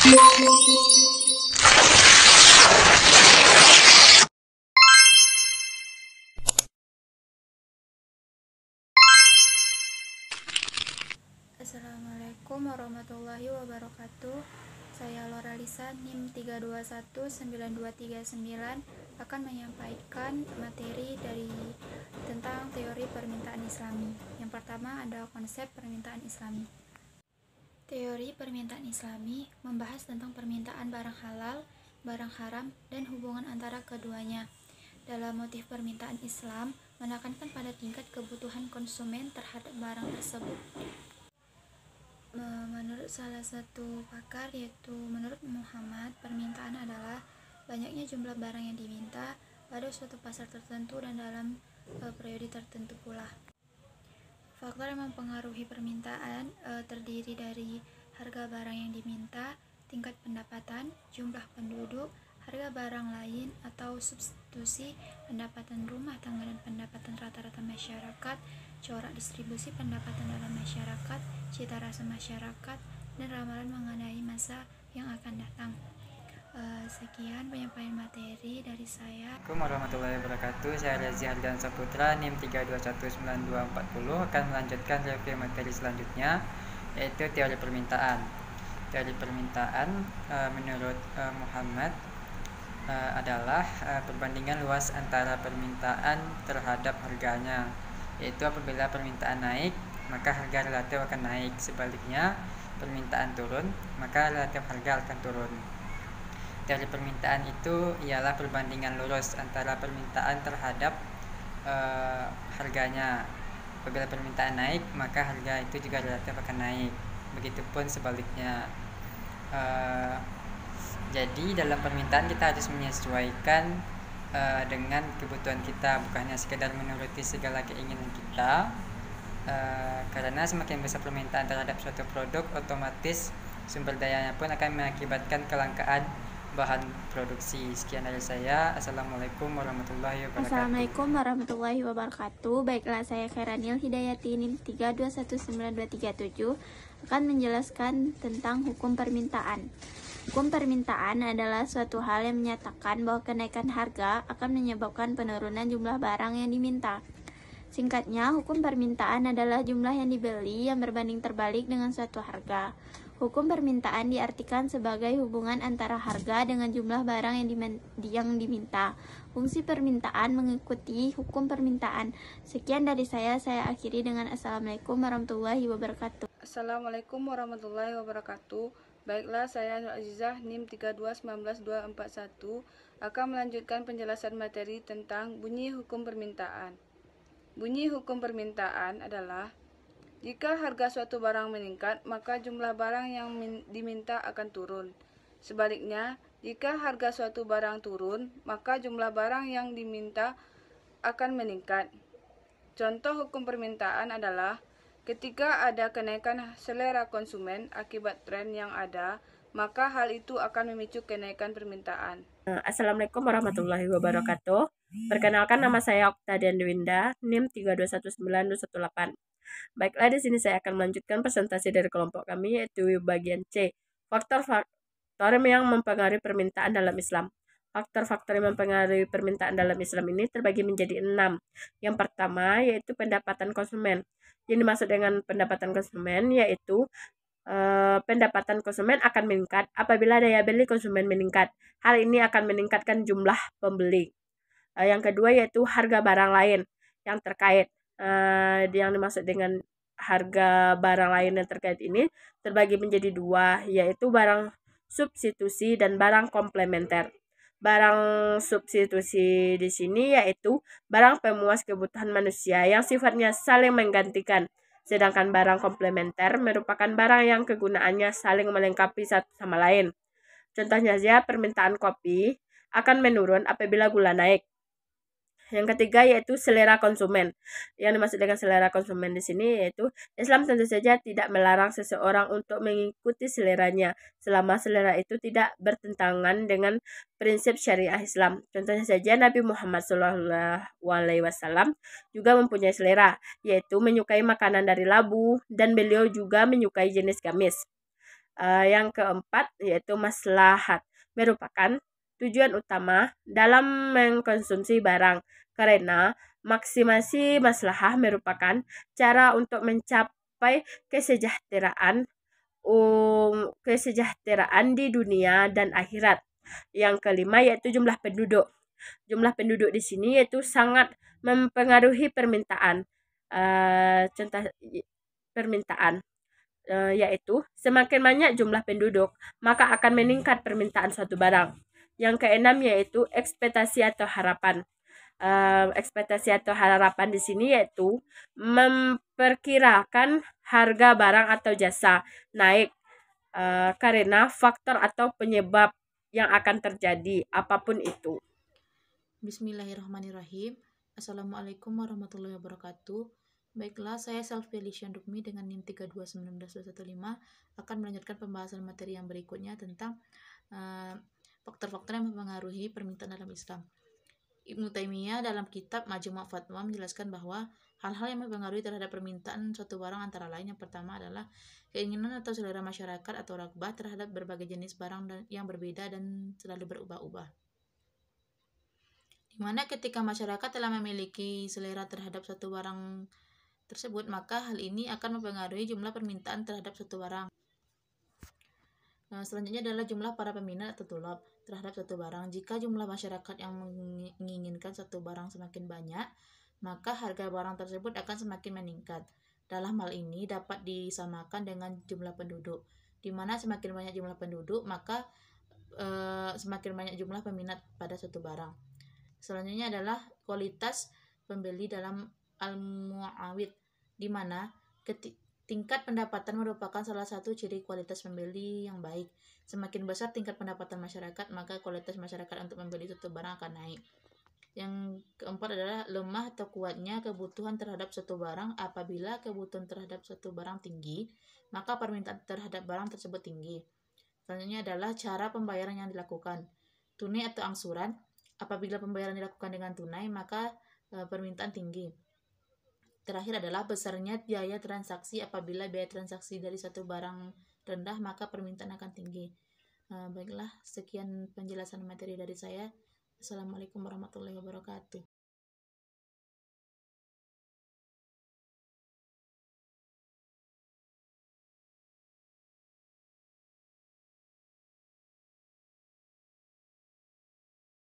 Assalamualaikum warahmatullahi wabarakatuh. Saya Laura Lisa, NIM 3219239 akan menyampaikan materi tentang teori permintaan Islami. Yang pertama adalah konsep permintaan Islami. Teori permintaan Islami membahas tentang permintaan barang halal, barang haram, dan hubungan antara keduanya. Dalam motif permintaan Islam, menekankan pada tingkat kebutuhan konsumen terhadap barang tersebut. Menurut salah satu pakar, yaitu menurut Muhammad, permintaan adalah banyaknya jumlah barang yang diminta pada suatu pasar tertentu dan dalam periode tertentu pula. Faktor yang mempengaruhi permintaan terdiri dari harga barang yang diminta, tingkat pendapatan, jumlah penduduk, harga barang lain atau substitusi, pendapatan rumah tangga dan pendapatan rata-rata masyarakat, corak distribusi pendapatan dalam masyarakat, cita rasa masyarakat, dan ramalan mengenai masa yang akan datang. Sekian penyampaian materi dari saya. Assalamualaikum warahmatullahi wabarakatuh. Saya Razi Hardan Saputra, NIM 3219240 akan melanjutkan review materi selanjutnya, yaitu teori permintaan. Teori permintaan menurut Muhammad adalah perbandingan luas antara permintaan terhadap harganya, yaitu apabila permintaan naik maka harga relatif akan naik, sebaliknya permintaan turun maka relatif harga akan turun. Teori permintaan itu ialah perbandingan lurus antara permintaan terhadap harganya. Apabila permintaan naik maka harga itu juga relatif akan naik, begitupun sebaliknya. Jadi dalam permintaan kita harus menyesuaikan dengan kebutuhan kita, bukannya sekedar menuruti segala keinginan kita. Karena semakin besar permintaan terhadap suatu produk, otomatis sumber dayanya pun akan mengakibatkan kelangkaan bahan produksi. Sekian dari saya. Assalamualaikum warahmatullahi wabarakatuh. Assalamualaikum warahmatullahi wabarakatuh. Baiklah, saya Khairaniel Hidayati, NIM 3219237 akan menjelaskan tentang hukum permintaan. Hukum permintaan adalah suatu hal yang menyatakan bahwa kenaikan harga akan menyebabkan penurunan jumlah barang yang diminta. Singkatnya, hukum permintaan adalah jumlah yang dibeli yang berbanding terbalik dengan suatu harga. Hukum permintaan diartikan sebagai hubungan antara harga dengan jumlah barang yang diminta. Fungsi permintaan mengikuti hukum permintaan. Sekian dari saya akhiri dengan Assalamualaikum warahmatullahi wabarakatuh. Assalamualaikum warahmatullahi wabarakatuh. Baiklah, saya Nur Azizah, NIM 3219241 akan melanjutkan penjelasan materi tentang bunyi hukum permintaan. Bunyi hukum permintaan adalah: jika harga suatu barang meningkat, maka jumlah barang yang diminta akan turun. Sebaliknya, jika harga suatu barang turun, maka jumlah barang yang diminta akan meningkat. Contoh hukum permintaan adalah ketika ada kenaikan selera konsumen akibat tren yang ada, maka hal itu akan memicu kenaikan permintaan. Assalamualaikum warahmatullahi wabarakatuh. Perkenalkan, nama saya Oktadian Dwinda, NIM 3219218. Baiklah, di sini saya akan melanjutkan presentasi dari kelompok kami, yaitu bagian C, faktor-faktor yang mempengaruhi permintaan dalam Islam. Faktor-faktor yang mempengaruhi permintaan dalam Islam ini terbagi menjadi 6. Yang pertama yaitu pendapatan konsumen. Yang dimaksud dengan pendapatan konsumen yaitu pendapatan konsumen akan meningkat apabila daya beli konsumen meningkat. Hal ini akan meningkatkan jumlah pembeli. Yang kedua yaitu harga barang lain yang terkait. Yang dimaksud dengan harga barang lain yang terkait ini terbagi menjadi 2, yaitu barang substitusi dan barang komplementer. Barang substitusi di sini yaitu barang pemuas kebutuhan manusia yang sifatnya saling menggantikan. Sedangkan barang komplementer merupakan barang yang kegunaannya saling melengkapi satu sama lain. Contohnya saja, permintaan kopi akan menurun apabila gula naik. Yang ketiga yaitu selera konsumen. Yang dimaksud dengan selera konsumen di sini yaitu Islam tentu saja tidak melarang seseorang untuk mengikuti seleranya selama selera itu tidak bertentangan dengan prinsip syariah Islam. Contohnya saja Nabi Muhammad SAW juga mempunyai selera, yaitu menyukai makanan dari labu, dan beliau juga menyukai jenis gamis. Yang keempat yaitu maslahat, merupakan tujuan utama dalam mengkonsumsi barang, karena maksimasi maslahah merupakan cara untuk mencapai kesejahteraan di dunia dan akhirat. Yang kelima yaitu jumlah penduduk. Jumlah penduduk di sini yaitu sangat mempengaruhi permintaan. Contoh permintaan yaitu semakin banyak jumlah penduduk, maka akan meningkat permintaan suatu barang. Yang keenam yaitu ekspektasi atau harapan. Ekspektasi atau harapan di sini yaitu memperkirakan harga barang atau jasa naik karena faktor atau penyebab yang akan terjadi apapun itu. Bismillahirrahmanirrahim. Assalamualaikum warahmatullahi wabarakatuh. Baiklah, saya Self-Felicia Dukmi dengan NIM 3219215 akan melanjutkan pembahasan materi yang berikutnya tentang faktor-faktor yang mempengaruhi permintaan dalam Islam. Ibnu Taimiyah dalam kitab Majmu' Fatwa menjelaskan bahwa hal-hal yang mempengaruhi terhadap permintaan suatu barang antara lain yang pertama adalah keinginan atau selera masyarakat atau ragbah terhadap berbagai jenis barang yang berbeda dan selalu berubah-ubah. Di mana ketika masyarakat telah memiliki selera terhadap suatu barang tersebut, maka hal ini akan mempengaruhi jumlah permintaan terhadap suatu barang. Selanjutnya adalah jumlah para peminat atau tulab terhadap suatu barang. Jika jumlah masyarakat yang menginginkan suatu barang semakin banyak, maka harga barang tersebut akan semakin meningkat. Dalam hal ini dapat disamakan dengan jumlah penduduk, di mana semakin banyak jumlah penduduk, maka semakin banyak jumlah peminat pada suatu barang. Selanjutnya adalah kualitas pembeli dalam al-mu'awid, di mana tingkat pendapatan merupakan salah satu ciri kualitas pembeli yang baik. Semakin besar tingkat pendapatan masyarakat, maka kualitas masyarakat untuk membeli suatu barang akan naik. Yang keempat adalah lemah atau kuatnya kebutuhan terhadap suatu barang. Apabila kebutuhan terhadap suatu barang tinggi, maka permintaan terhadap barang tersebut tinggi. Selanjutnya adalah cara pembayaran yang dilakukan, tunai atau angsuran. Apabila pembayaran dilakukan dengan tunai, maka permintaan tinggi. Terakhir adalah besarnya biaya transaksi. Apabila biaya transaksi dari satu barang rendah, maka permintaan akan tinggi. Baiklah, sekian penjelasan materi dari saya. Assalamualaikum warahmatullahi wabarakatuh.